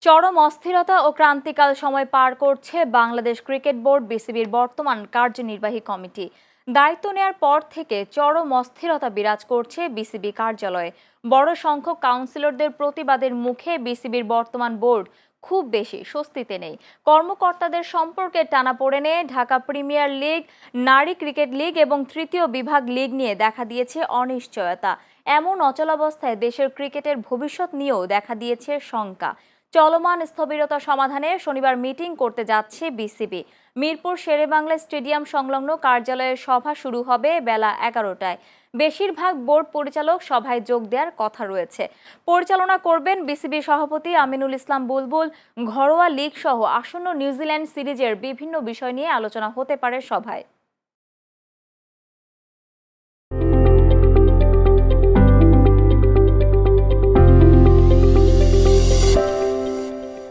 চরম অস্থিরতা ও ক্রান্তিকাল সময় পার করছে বাংলাদেশ ক্রিকেট বোর্ড বিসিবির বর্তমান কার্যনির্বাহী কমিটি। দায়িত্ব নেয়ার পর থেকে চরম অস্থিরতা বিরাজ করছে বিসিবি কার্যালয়ে। বড় সংখ্যক কাউন্সিলরদের প্রতিবাদের মুখে বিসিবির বর্তমান বোর্ড খুব বেশি স্বস্তিতে নেই। কর্মকর্তাদের সম্পর্কে টানাপোড়েনে ঢাকা প্রিমিয়ার লিগ, নারী ক্রিকেট লিগ এবং তৃতীয় বিভাগ লিগ নিয়ে দেখা দিয়েছে অনিশ্চয়তা। এমন অচলাবস্থায় দেশের ক্রিকেটের ভবিষ্যৎ নিয়েও দেখা দিয়েছে শঙ্কা। চলমান স্থবিরতা সমাধানে শনিবার মিটিং করতে যাচ্ছে বিসিবি। মিরপুর শেরেবাংলা স্টেডিয়াম সংলগ্ন কার্যালয়ের সভা শুরু হবে বেলা 11টায়। বেশিরভাগ বোর্ড পরিচালক সভায় যোগ দেওয়ার কথা রয়েছে। পরিচালনা করবেন বিসিবি সভাপতি আমিনুল ইসলাম বুলবুল। ঘরোয়া লিগ সহ আসন্ন নিউজিল্যান্ড সিরিজের বিভিন্ন বিষয় নিয়ে আলোচনা হতে পারে সভায়।